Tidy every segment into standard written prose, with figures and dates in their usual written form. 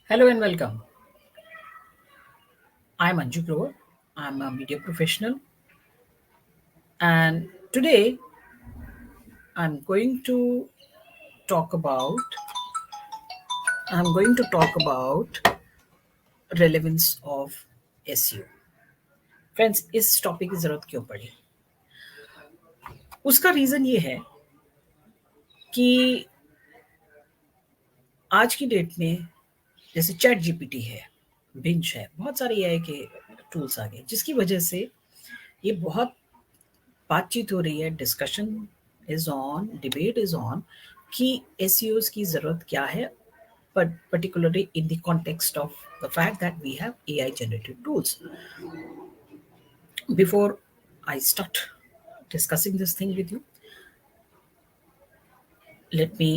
Hello and welcome. I'm Anju Grover. I'm a media professional, and today I'm going to talk about I'm going to talk about relevance of SEO. Friends, इस topic की जरूरत क्यों पड़ी? उसका reason ये है कि आज की डेट में जैसे चैट जीपीटी है, बिंच है, बहुत सारे एआई के टूल्स आ गए, जिसकी वजह से ये बहुत बातचीत हो रही है, discussion is on, debate is on कि एसईओ की ज़रूरत क्या है, but particularly in the context of the fact that we have AI generated tools. Before I start discussing this thing with you, let me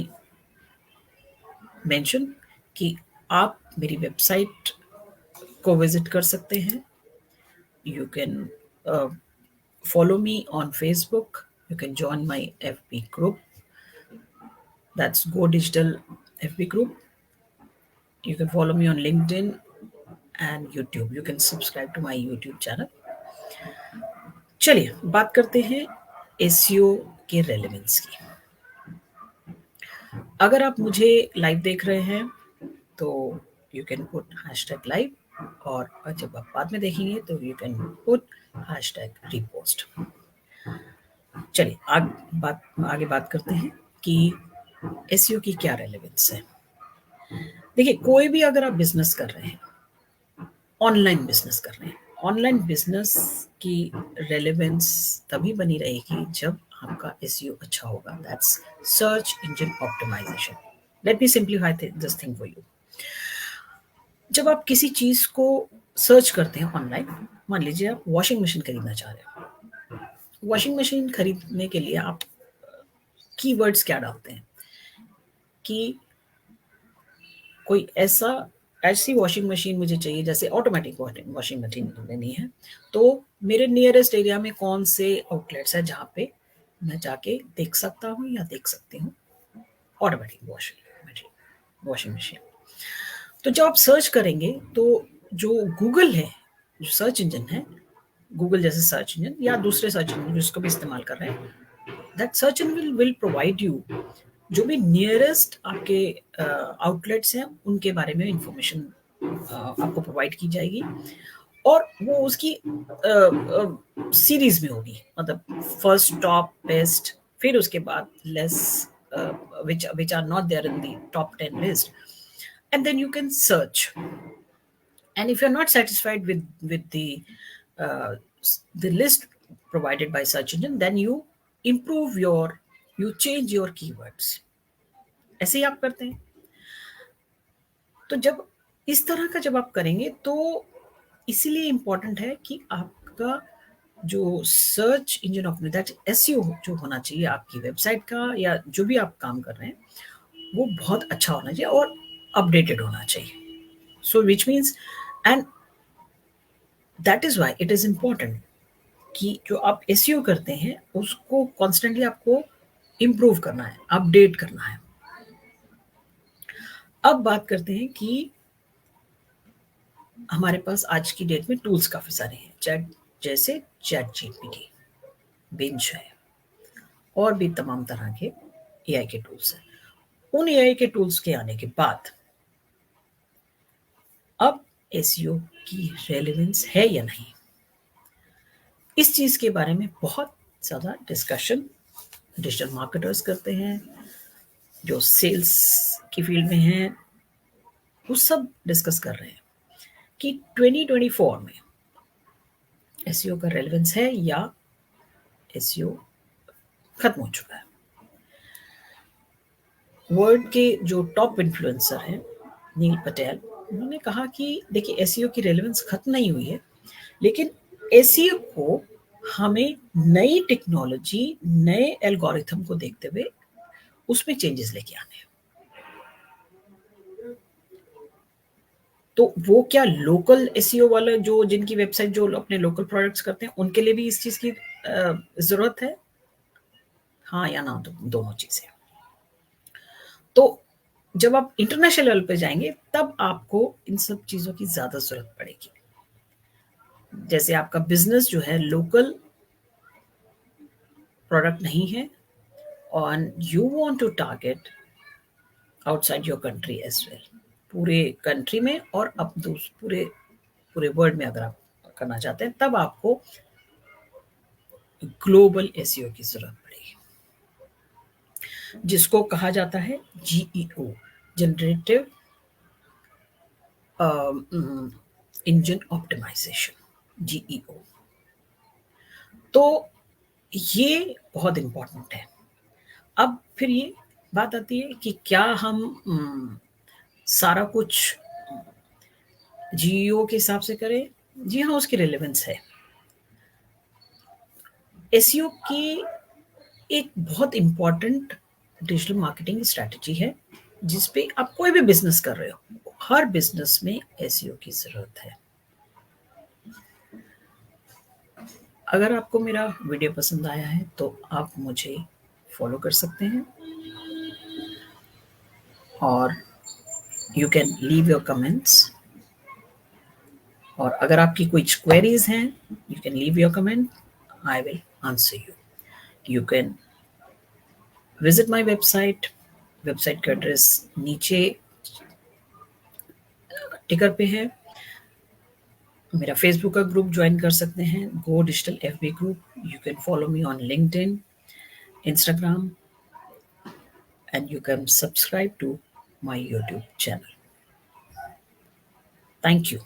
mention कि आप मेरी website को visit कर सकते हैं. You can follow me on Facebook. You can join my FB group. That's Go Digital FB group. You can follow me on LinkedIn and YouTube. You can subscribe to my YouTube channel. चलिए बात करते हैं SEO के relevance की. अगर आप मुझे live देख रहे हैं तो you can put hashtag live, और जब आप बाद में देखेंगे तो you can put hashtag repost. चलिए आगे बात करते हैं कि एसईओ की क्या रेलेवेंस है. देखिए, कोई भी अगर आप बिजनेस कर रहे हैं, ऑनलाइन बिजनेस कर रहे हैं, ऑनलाइन बिजनेस की रेलेवेंस तभी बनी रहेगी जब आपका एसईओ अच्छा होगा. That's search engine optimization. Let me simplify this thing for you. जब आप किसी चीज को सर्च करते हैं ऑनलाइन, मान लीजिए आप वॉशिंग मशीन खरीदना चाह रहे हैं. वॉशिंग मशीन खरीदने के लिए आप कीवर्ड्स क्या डालते हैं कि कोई ऐसी वॉशिंग मशीन मुझे चाहिए, जैसे ऑटोमेटिक वॉशिंग मशीन लेनी है, तो मेरे नियरेस्ट एरिया में कौन से आउटलेट्स है जहाँ पे मैं जाके देख सकता हूँ या देख सकती हूँ ऑटोमेटिक वॉशिंग मशीन. तो जब आप सर्च करेंगे तो जो गूगल है, जो सर्च इंजन है, गूगल जैसे सर्च इंजन या दूसरे सर्च इंजन जिसको भी इस्तेमाल कर रहे हैं, that search engine will provide you जो भी नियरेस्ट आपके आउटलेट्स हैं उनके बारे में इंफॉर्मेशन आपको प्रोवाइड की जाएगी, और वो उसकी सीरीज में होगी, मतलब फर्स्ट, टॉप, बेस्ट, फिर उसके बाद less, which are not there in the top 10 list, and then you can search. And if you're not satisfied with uh, the list provided by search engine, then you change your keywords. ऐसे ही आप करते हैं. तो जब इस तरह का जब आप करेंगे तो इसीलिए इम्पोर्टेंट है कि आपका जो search engine of that SEO जो होना चाहिए आपकी वेबसाइट का या जो भी आप काम कर रहे हैं, वो बहुत अच्छा होना चाहिए और अपडेटेड होना चाहिए. So which means, and that is why it is important कि जो आप एसईओ करते हैं उसको कॉन्स्टेंटली आपको इम्प्रूव करना है, अपडेट करना है. अब बात करते हैं कि हमारे पास आज की डेट में टूल्स काफ़ी सारे हैं, जैसे चैट जीपीटी, बिंच है, और भी तमाम तरह के एआई के टूल्स हैं. उन एआई के टूल्स के आने के बाद अब एसईओ की रेलेवेंस है या नहीं, इस चीज़ के बारे में बहुत ज़्यादा डिस्कशन डिजिटल मार्केटर्स करते हैं, जो सेल्स की फील्ड में हैं, वो सब डिस्कस कर रहे हैं कि 2024 में एसईओ का रेलेवेंस है या एसईओ खत्म हो चुका है. वर्ल्ड के जो टॉप इन्फ्लुएंसर हैं, नील पटेल, उन्होंने कहा कि देखिए एसईओ की रेलेवेंस खत्म नहीं हुई है, लेकिन एसईओ को हमें नई टेक्नोलॉजी, नए एल्गोरिथम को देखते हुए उसमें चेंजेस लेके आने हैं. तो वो क्या लोकल एसईओ वाले जो जिनकी वेबसाइट जो अपने लोकल प्रोडक्ट्स करते हैं उनके लिए भी इस चीज़ की ज़रूरत है? हाँ या ना, तो दोनों चीज़ें. तो जब आप इंटरनेशनल लेवल पे जाएंगे तब आपको इन सब चीज़ों की ज़्यादा ज़रूरत पड़ेगी। जैसे आपका बिजनेस जो है लोकल प्रोडक्ट नहीं है और you want to target outside your country as well, पूरे कंट्री में और अब पूरे पूरे वर्ल्ड में अगर आप करना चाहते हैं तब आपको ग्लोबल एसईओ की जरूरत पड़ेगी, जिसको कहा जाता है GEO, generative engine optimization, GEO. तो ये बहुत इंपॉर्टेंट है। अब फिर ये बात आती है कि क्या हम सारा कुछ जीईओ के हिसाब से करें? जी हाँ, उसकी रिलेवेंस है। एसईओ की एक बहुत इंपॉर्टेंट डिजिटल मार्केटिंग स्ट्रैटेजी है, जिस पे आप कोई भी बिजनेस कर रहे हो, हर बिजनेस में एसईओ की जरूरत है। अगर आपको मेरा वीडियो पसंद आया है तो आप मुझे फॉलो कर सकते हैं और you can leave your comments. और अगर आपकी कुछ क्वेरीज हैं, you can leave your comment, I will answer you. You can visit my website. Website का एड्रेस नीचे टिकर पे है। मेरा फेसबुक का ग्रुप ज्वाइन कर सकते हैं, गो digital FB group. You can follow me on LinkedIn, Instagram, and you can subscribe to my YouTube channel. Thank you.